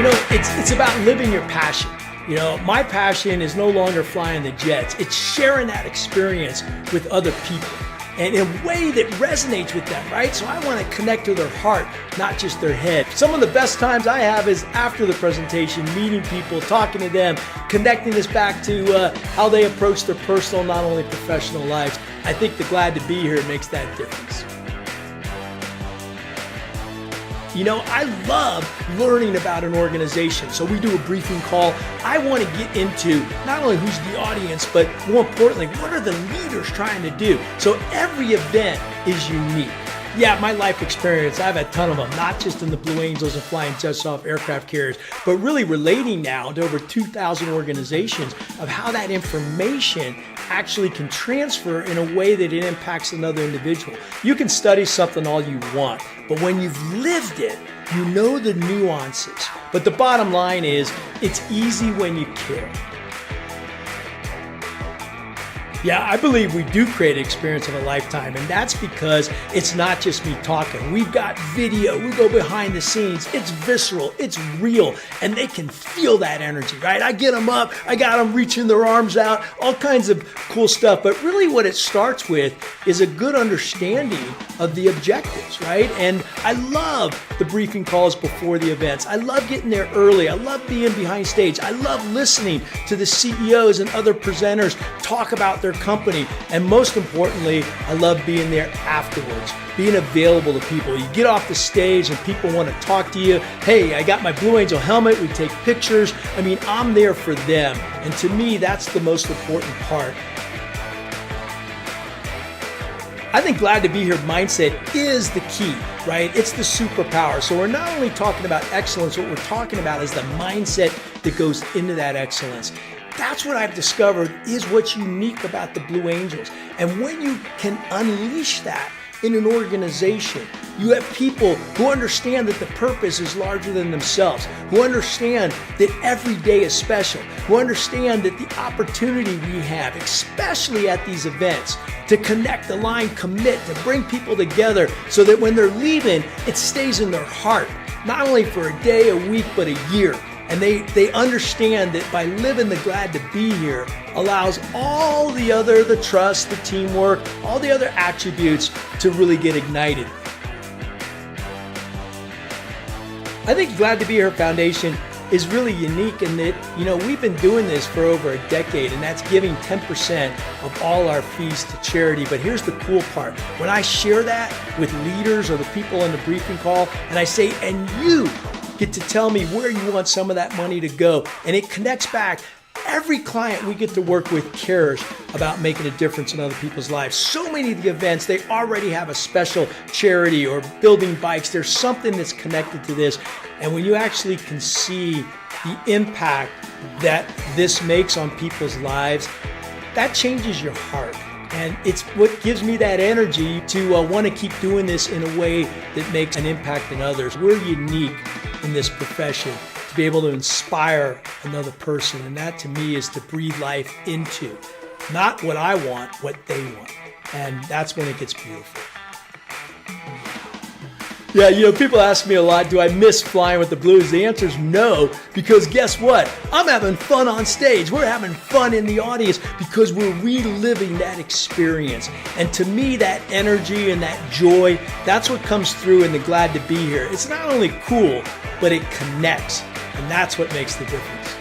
It's about living your passion. My passion is no longer flying the jets. It's sharing that experience with other people and in a way that resonates with them, right? So I want to connect to their heart, not just their head. Some of the best times I have is after the presentation, meeting people, talking to them, connecting this back to how they approach their personal, not only professional lives. I think the glad to be here makes that difference. I love learning about an organization. So we do a briefing call. I want to get into not only who's the audience, but more importantly, what are the leaders trying to do? So every event is unique. Yeah, my life experience, I've had a ton of them, not just in the Blue Angels and flying jets off aircraft carriers, but really relating now to over 2,000 organizations of how that information actually can transfer in a way that it impacts another individual. You can study something all you want, but when you've lived it, you know the nuances. But the bottom line is, it's easy when you care. Yeah, I believe we do create an experience of a lifetime, and that's because it's not just me talking. We've got video, we go behind the scenes, it's visceral, it's real, and they can feel that energy, right? I get them up, I got them reaching their arms out, all kinds of cool stuff, but really what it starts with is a good understanding of the objectives, right? And I love the briefing calls before the events. I love getting there early. I love being behind stage. I love listening to the CEOs and other presenters talk about their company. And most importantly, I love being there afterwards, being available to people. You get off the stage and people want to talk to you. Hey, I got my Blue Angel helmet. We take pictures. I'm there for them. And to me, that's the most important part. I think glad to be here mindset is the key, right? It's the superpower. So we're not only talking about excellence, what we're talking about is the mindset that goes into that excellence. That's what I've discovered is what's unique about the Blue Angels. And when you can unleash that in an organization, you have people who understand that the purpose is larger than themselves, who understand that every day is special, who understand that the opportunity we have, especially at these events, to connect, align, commit, to bring people together so that when they're leaving, it stays in their heart, not only for a day, a week, but a year. And they understand that by living the glad to be here allows all the trust, the teamwork, all the other attributes to really get ignited. I think Glad to Be Here Foundation is really unique in that, we've been doing this for over a decade, and that's giving 10% of all our fees to charity. But here's the cool part. When I share that with leaders or the people on the briefing call, and I say, and you get to tell me where you want some of that money to go, and it connects back. Every client we get to work with cares about making a difference in other people's lives. So many of the events, they already have a special charity or building bikes. There's something that's connected to this. And when you actually can see the impact that this makes on people's lives, that changes your heart. And it's what gives me that energy to want to keep doing this in a way that makes an impact in others. We're unique in this profession to be able to inspire another person. And that to me is to breathe life into, not what I want, what they want. And that's when it gets beautiful. Yeah, people ask me a lot, do I miss flying with the Blues? The answer is no, because guess what? I'm having fun on stage. We're having fun in the audience because we're reliving that experience. And to me, that energy and that joy, that's what comes through in the glad to be here. It's not only cool, but it connects. And that's what makes the difference.